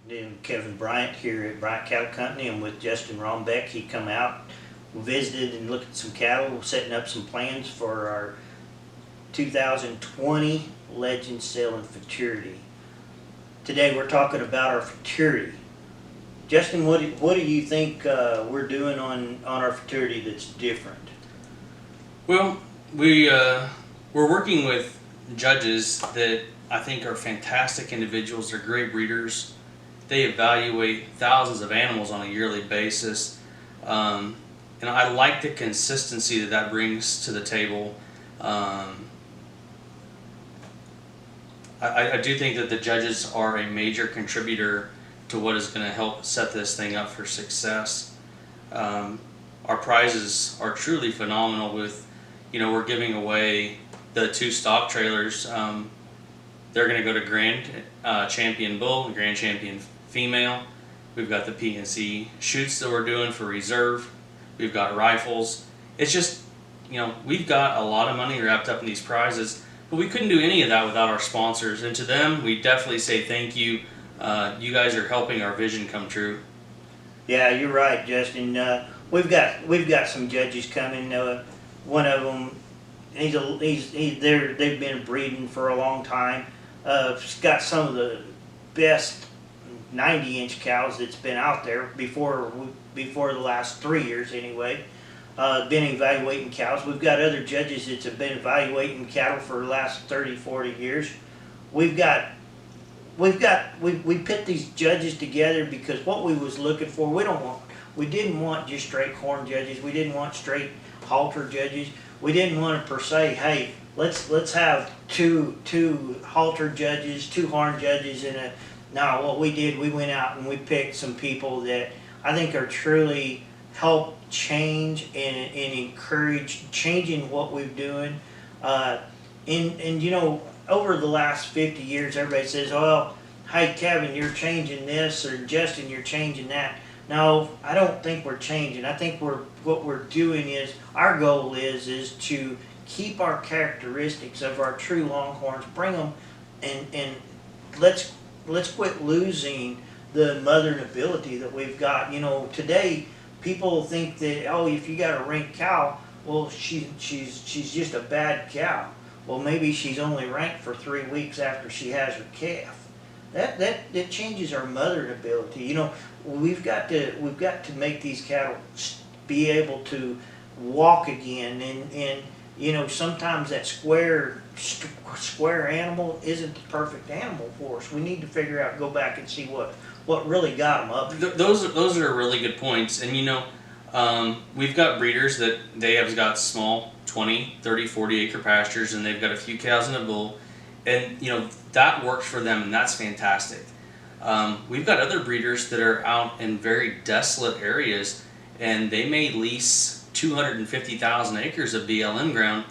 And Kevin Bryant here at Bryant Cattle Company. I'm with Justin Rombeck. He come out, visited and looked at some cattle, setting up some plans for our 2020 Legend Sale and Futurity. Today we're talking about our Futurity. Justin, what do you think we're doing on our Futurity that's different? Well, we're working with judges that I think are fantastic individuals. They're great breeders. They evaluate thousands of animals on a yearly basis, and I like the consistency that brings to the table. I do think that the judges are a major contributor to what is going to help set this thing up for success. Our prizes are truly phenomenal. We're giving away the 2 stock trailers. They're going to go to Grand Champion Bull and Grand Champion Female. We've got the PNC shoots that we're doing for reserve. We've got rifles. It's just, we've got a lot of money wrapped up in these prizes, but we couldn't do any of that without our sponsors. And to them, we definitely say thank you. You guys are helping our vision come true. Yeah, you're right, Justin. We've got some judges coming. One of them, they've been breeding for a long time. He's got some of the best 90-inch cows that's been out there before the last 3 years anyway. Been evaluating cows. We've got other judges that have been evaluating cattle for the last 30, 40 years. We put these judges together because what we was looking for, we didn't want just straight horn judges. We didn't want straight halter judges. We didn't want to per se, hey, let's have two halter judges, 2 horn judges, and no. What we did, we went out and we picked some people that I think are truly help change and encourage changing what we're doing. And over the last 50 years, everybody says, well, hey, Kevin, you're changing this, or Justin, you're changing that. No, I don't think we're changing. I think what we're doing is, our goal is to keep our characteristics of our true Longhorns, bring them, and let's quit losing the mothering ability that we've got. Today people think that, oh, if you got a rank cow, well, she's just a bad cow. Well, maybe she's only ranked for 3 weeks after she has her calf. That changes our mothering ability. We've got to make these cattle be able to walk again, and sometimes that square animal isn't the perfect animal for us. We need to figure out, go back and see what really got them up here. Those are really good points. And we've got breeders that they have got small 20, 30, 40 acre pastures, and they've got a few cows and a bull, and that works for them, and that's fantastic. We've got other breeders that are out in very desolate areas, and they may lease 250,000 acres of BLM ground,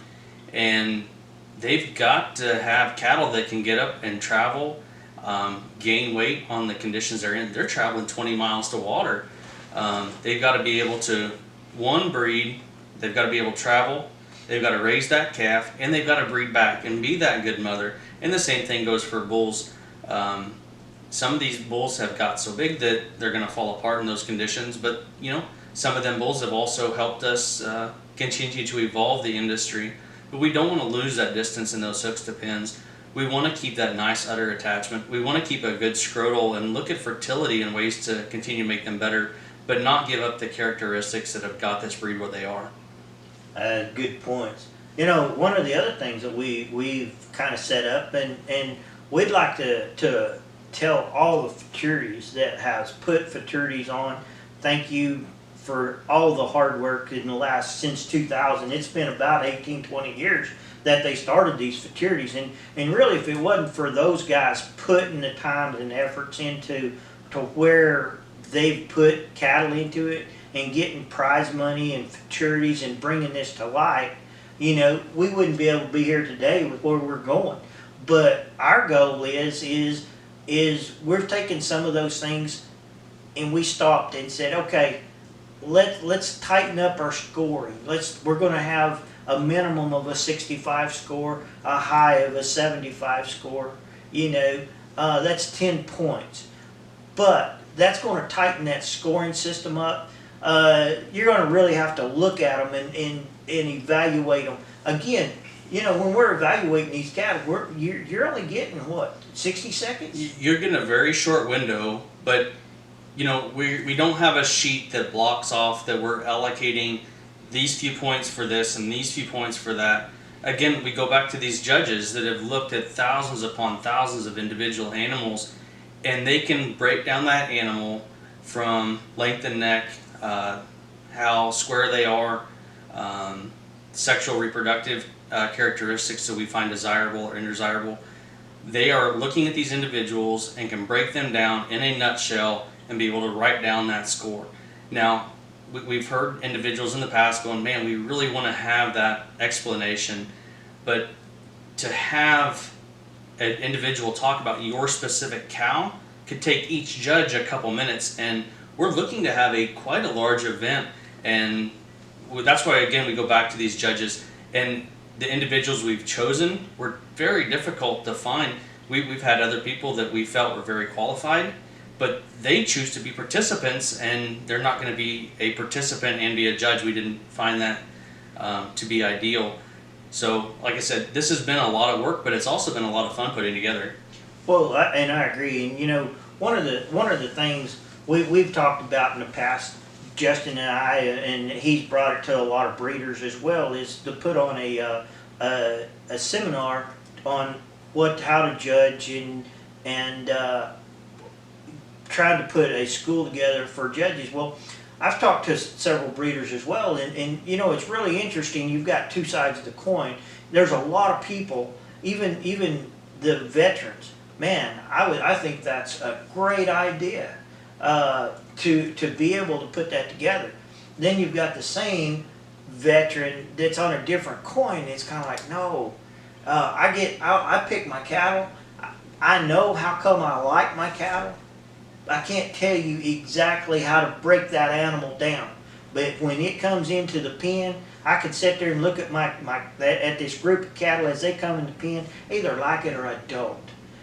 and they've got to have cattle that can get up and travel, gain weight on the conditions they're in. They're traveling 20 miles to water. They've got to be able to, breed, they've got to be able to travel, they've got to raise that calf, and they've got to breed back and be that good mother. And the same thing goes for bulls. Some of these bulls have got so big that they're going to fall apart in those conditions, but some of them bulls have also helped us continue to evolve the industry. But we don't want to lose that distance in those hooks to pins. We want to keep that nice udder attachment. We want to keep a good scrotal and look at fertility and ways to continue to make them better, but not give up the characteristics that have got this breed where they are. Good points. One of the other things that we've kind of set up, and we'd like to tell all the futurities that has put futurities on, thank you for all the hard work in the last, since 2000. It's been about 18, 20 years that they started these futurities, and really, if it wasn't for those guys putting the time and efforts into where they've put cattle into it and getting prize money and futurities and bringing this to light, we wouldn't be able to be here today with where we're going. But our goal is we're taking some of those things, and we stopped and said, okay, let's tighten up our scoring. We're going to have a minimum of a 65 score, a high of a 75 score. That's 10 points. but that's going to tighten that scoring system up. You're going to really have to look at them and evaluate them. Again, when we're evaluating these cattle, you're only getting what, 60 seconds? You're getting a very short window, but we don't have a sheet that blocks off that we're allocating these few points for this and these few points for that. Again, we go back to these judges that have looked at thousands upon thousands of individual animals, and they can break down that animal from length and neck, how square they are, sexual reproductive characteristics that we find desirable or undesirable. They are looking at these individuals and can break them down in a nutshell and be able to write down that score. Now, we've heard individuals in the past going, man, we really want to have that explanation, but to have an individual talk about your specific cow could take each judge a couple minutes, and we're looking to have quite a large event, and that's why, again, we go back to these judges, and the individuals we've chosen were very difficult to find. We've had other people that we felt were very qualified, but they choose to be participants, and they're not going to be a participant and be a judge. We didn't find that to be ideal. So, like I said, this has been a lot of work, but it's also been a lot of fun putting together. Well, I agree. And one of the things we've talked about in the past, Justin and I, and he's brought it to a lot of breeders as well, is to put on a seminar on how to judge and trying to put a school together for judges. Well, I've talked to several breeders as well, and it's really interesting. You've got two sides of the coin. There's a lot of people, even the veterans. Man, I think that's a great idea to be able to put that together. Then you've got the same veteran that's on a different coin. It's kind of like, no, I pick my cattle. I know how come I like my cattle. I can't tell you exactly how to break that animal down, but when it comes into the pen, I can sit there and look at at this group of cattle as they come in the pen. I either like it or I don't,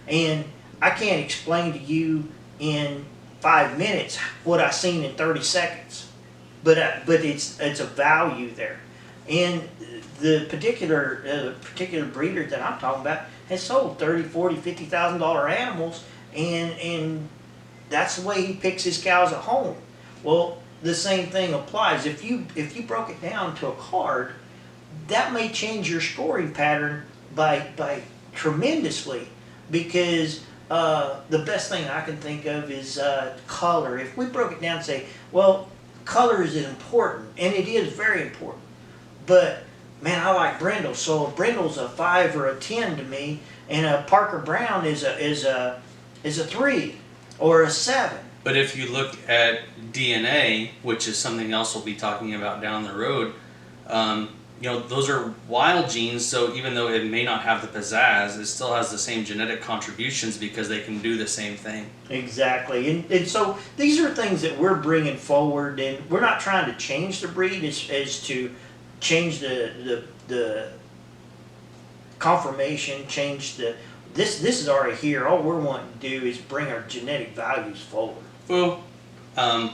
and I can't explain to you in 5 minutes what I seen in 30 seconds, but it's a value there, and the particular breeder that I'm talking about has sold $30,000, $40,000, $50,000 animals, and that's the way he picks his cows at home. Well, the same thing applies. If you broke it down to a card, that may change your scoring pattern by tremendously, because the best thing I can think of is color. If we broke it down and say, well, color is important, and it is very important, but man, I like brindle, so a brindle's a 5 or a 10 to me, and a Parker Brown is a 3 or a 7. But if you look at DNA, which is something else we'll be talking about down the road, those are wild genes, so even though it may not have the pizzazz, it still has the same genetic contributions because they can do the same thing. Exactly, and so these are things that we're bringing forward, and we're not trying to change the breed as to change the conformation, change this is already here. All we're wanting to do is bring our genetic values forward. Well,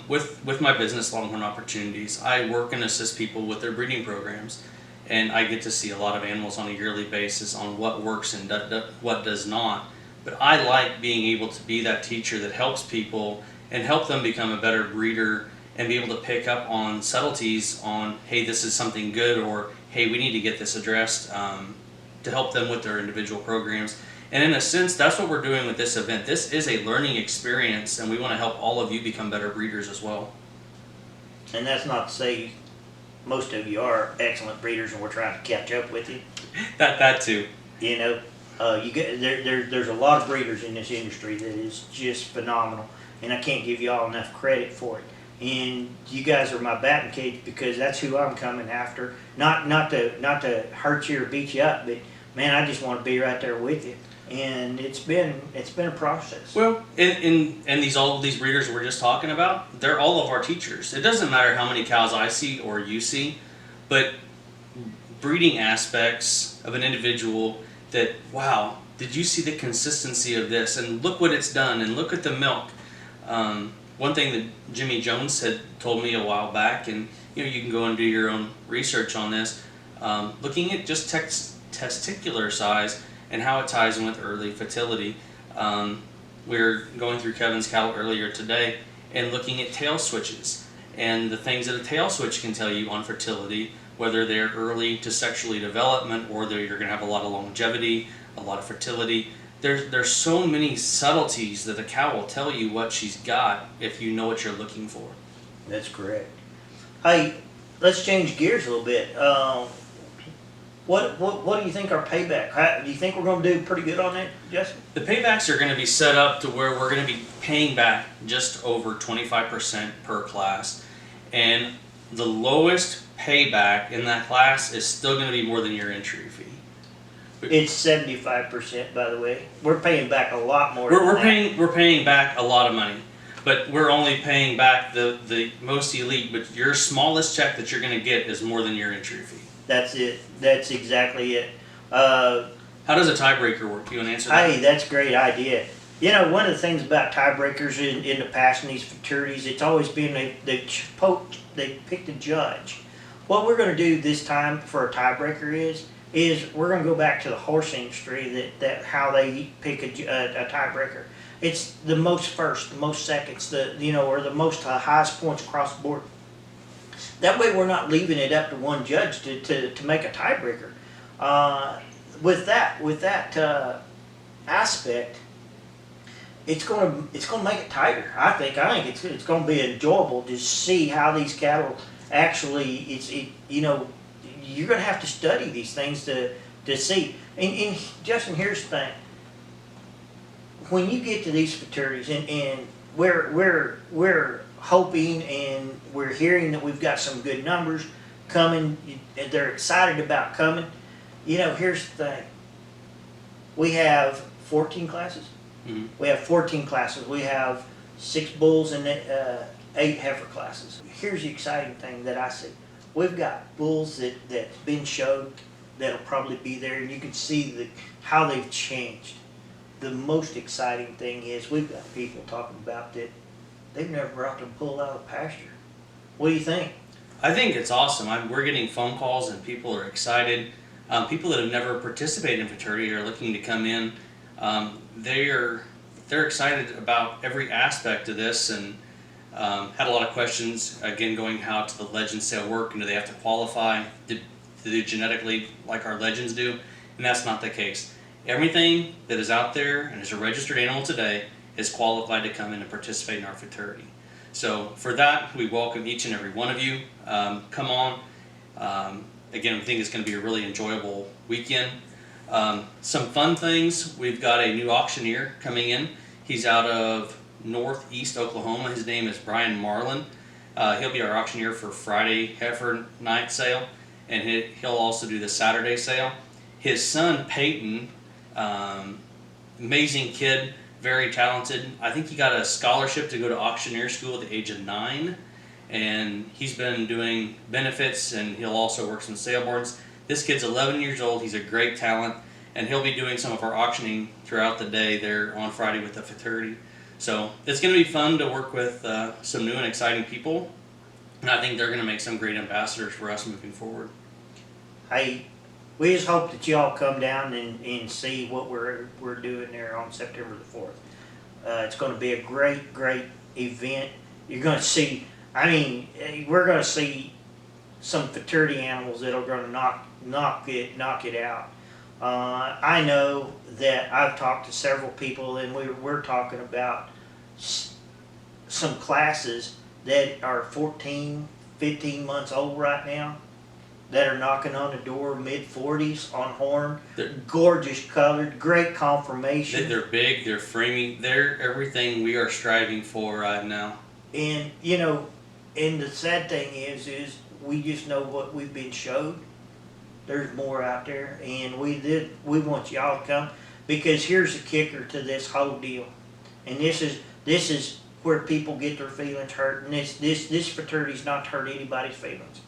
with my business, Longhorn Opportunities, I work and assist people with their breeding programs, and I get to see a lot of animals on a yearly basis on what works and what does not. But I like being able to be that teacher that helps people and help them become a better breeder and be able to pick up on subtleties on, hey, this is something good, or hey, we need to get this addressed, to help them with their individual programs. And in a sense, that's what we're doing with this event. This is a learning experience, and we want to help all of you become better breeders as well. And that's not to say most of you are excellent breeders and we're trying to catch up with you. That too. There's a lot of breeders in this industry that is just phenomenal, and I can't give you all enough credit for it. And you guys are my batting cage, because that's who I'm coming after. Not to hurt you or beat you up, but man, I just want to be right there with you. And it's been a process. Well, and all of these breeders we're just talking about, they're all of our teachers. It doesn't matter how many cows I see or you see, but breeding aspects of an individual that, wow, did you see the consistency of this? And look what it's done, and look at the milk. One thing that Jimmy Jones had told me a while back, and you can go and do your own research on this, looking at just testicular size and how it ties in with early fertility. We were going through Kevin's cattle earlier today and looking at tail switches and the things that a tail switch can tell you on fertility, whether they're early to sexually development or you're going to have a lot of longevity, a lot of fertility. There's so many subtleties that a cow will tell you what she's got if you know what you're looking for. That's correct. Hey, let's change gears a little bit. What do you think our payback? Do you think we're going to do pretty good on that, Justin? The paybacks are going to be set up to where we're going to be paying back just over 25% per class. And the lowest payback in that class is still going to be more than your entry fee. It's 75%, by the way. We're paying back a lot more. We're paying back a lot of money, but we're only paying back the most elite. But your smallest check that you're going to get is more than your entry fee. That's it. That's exactly it. How does a tiebreaker work? You want to answer that? Hey, that's a great idea. One of the things about tiebreakers in the past in these fraternities, it's always been they picked a judge. What we're going to do this time for a tiebreaker is we're going to go back to the horse industry that how they pick a tiebreaker. It's the most first, the most seconds, or the most highest points across the board. That way, we're not leaving it up to one judge to make a tiebreaker. With that aspect, it's going to make it tighter. I think it's going to be enjoyable to see how these cattle actually. You're going to have to study these things to see. And Justin, here's the thing. When you get to these fraternities, and we're hoping and we're hearing that we've got some good numbers coming, they're excited about coming. Here's the thing. We have 14 classes. Mm-hmm. We have 14 classes. We have 6 bulls and 8 heifer classes. Here's the exciting thing that I see. We've got bulls that's been showed that'll probably be there, and you can see how they've changed. The most exciting thing is we've got people talking about that they've never brought them bull out of the pasture. What do you think? I think it's awesome. We're getting phone calls and people are excited. People that have never participated in fraternity are looking to come in. They're excited about every aspect of this and had a lot of questions, again, going how to the legend sale work and do they have to qualify to do genetically like our legends do, and that's not the case. Everything that is out there and is a registered animal today is qualified to come in and participate in our fraternity. So for that, we welcome each and every one of you. Come on. Again, we think it's going to be a really enjoyable weekend. Some fun things. We've got a new auctioneer coming in. He's out of Northeast Oklahoma. His name is Brian Marlin. He'll be our auctioneer for Friday heifer night sale, and he'll also do the Saturday sale. His son Peyton, amazing kid, very talented. I think he got a scholarship to go to auctioneer school at the age of 9, and he's been doing benefits, and he'll also work some sale boards. This kid's 11 years old. He's a great talent, and he'll be doing some of our auctioning throughout the day there on Friday with the fraternity. So it's going to be fun to work with some new and exciting people, and I think they're going to make some great ambassadors for us moving forward. Hey, we just hope that y'all come down and see what we're doing there on September the 4th. It's going to be a great event. You're going to see, we're going to see some fraternity animals that are going to knock it out. I know that I've talked to several people, and we're talking about some classes that are 14, 15 months old right now that are knocking on the door, mid-40s on horn. They're gorgeous colored, great conformation. They're big, they're framey, they're everything we are striving for right now. And, and the sad thing is we just know what we've been showed. There's more out there, and we want y'all to come, because here's the kicker to this whole deal, and this is where people get their feelings hurt, and this fraternity's not to hurt anybody's feelings.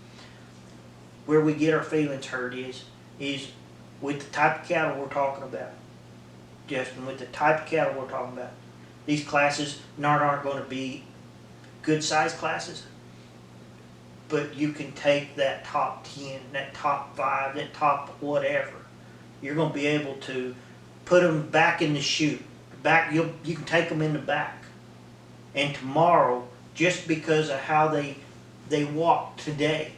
Where we get our feelings hurt is with the type of cattle we're talking about, Justin. With the type of cattle we're talking about, these classes aren't going to be good size classes, but you can take that top 10, that top 5, that top whatever. You're going to be able to put them back in the chute. Back, you can take them in the back. And tomorrow, just because of how they walk today,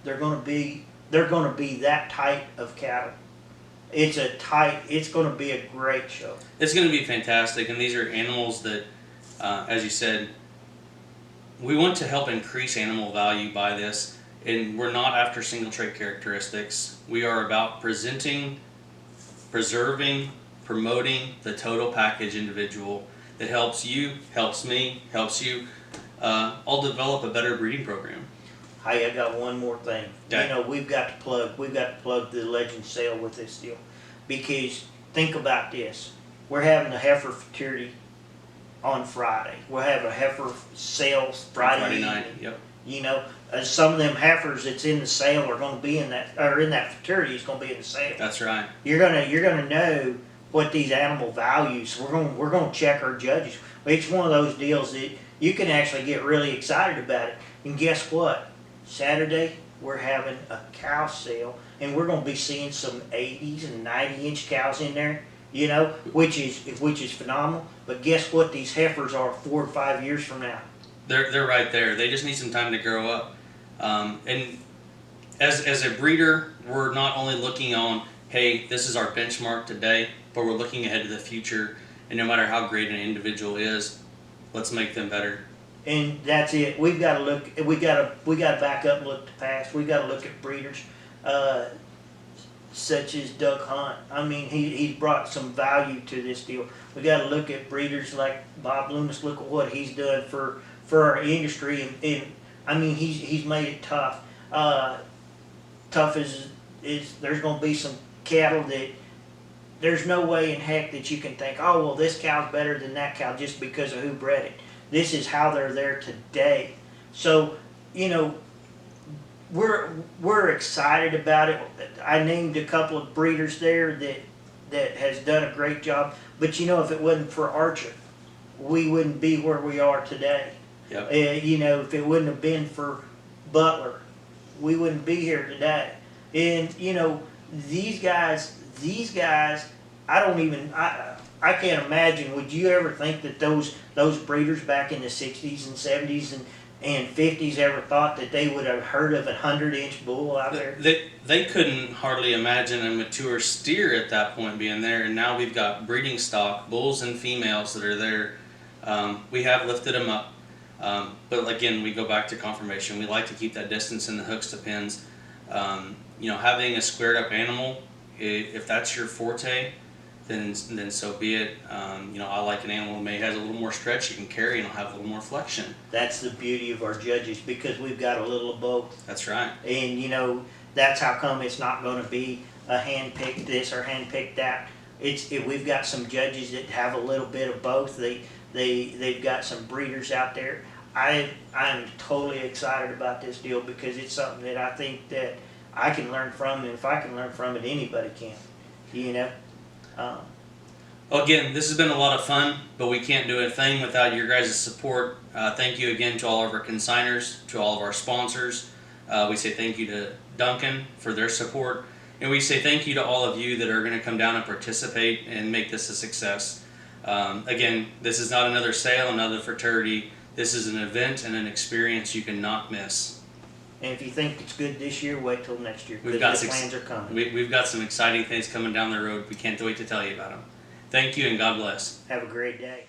they're going to be that type of cattle. It's going to be a great show. It's going to be fantastic, and these are animals that, as you said, we want to help increase animal value by this, and we're not after single trait characteristics. We are about presenting, preserving, promoting the total package individual that helps you, helps me, helps you all develop a better breeding program. Hey, I got one more thing. Okay. You know, we've got to plug the Legend sale with this deal, because think about this: we're having a heifer futurity on Friday. We'll have a heifer sales Friday night. evening. Yep. You know, some of them heifers that's in the sale are going to be in that, or in that futurity is going to be in the sale. That's right. You're gonna know what these animal values. We're gonna check our judges. It's one of those deals that you can actually get really excited about it. And guess what? Saturday we're having a cow sale, and we're gonna be seeing some 80s and 90-inch cows in there. You know, which is phenomenal. But guess what? These heifers are 4 or 5 years from now. They're right there. They just need some time to grow up. And as a breeder, we're not only looking on, hey, this is our benchmark today, but we're looking ahead to the future. And no matter how great an individual is, let's make them better. And that's it. We've got to look. We got to back up and look to the past. We got to look at breeders, such as Doug Hunt. I mean, he's brought some value to this deal. We got to look at breeders like Bob Loomis. Look at what he's done for our industry, and I mean, he's made it tough. Tough is there's going to be some cattle that there's no way in heck that you can think, oh well, this cow's better than that cow just because of who bred it. This is how they're there today. So, you know, we're excited about it. I named a couple of breeders there that has done a great job. But you know, if it wasn't for Archer, we wouldn't be where we are today. Yep. You know, if it wouldn't have been for Butler, we wouldn't be here today. And you know, these guys, I can't imagine. Would you ever think that those breeders back in the 60s and 70s and 50s ever thought that they would have heard of a 100-inch bull out there? They couldn't hardly imagine a mature steer at that point being there, and now we've got breeding stock, bulls and females that are there. We have lifted them up, but again, we go back to confirmation. We like to keep that distance in the hooks to pins. You know, having a squared up animal, if that's your forte, then so be it. You know, I like an animal that maybe has a little more stretch you can carry and it'll have a little more flexion. That's the beauty of our judges, because we've got a little of both. That's right. And you know, that's how come it's not going to be a hand-picked this or hand-picked that. We've got some judges that have a little bit of both. They've got some breeders out there. I'm totally excited about this deal, because it's something that I think that I can learn from, and if I can learn from it, anybody can. You know. Well, again, this has been a lot of fun, but we can't do a thing without your guys' support. Thank you again to all of our consigners, to all of our sponsors. We say thank you to Duncan for their support, and we say thank you to all of you that are going to come down and participate and make this a success. Again, this is not another sale, another fraternity. This is an event and an experience you cannot miss. And if you think it's good this year, wait till next year, We've got because the plans are coming. We've got some exciting things coming down the road. We can't wait to tell you about them. Thank you, and God bless. Have a great day.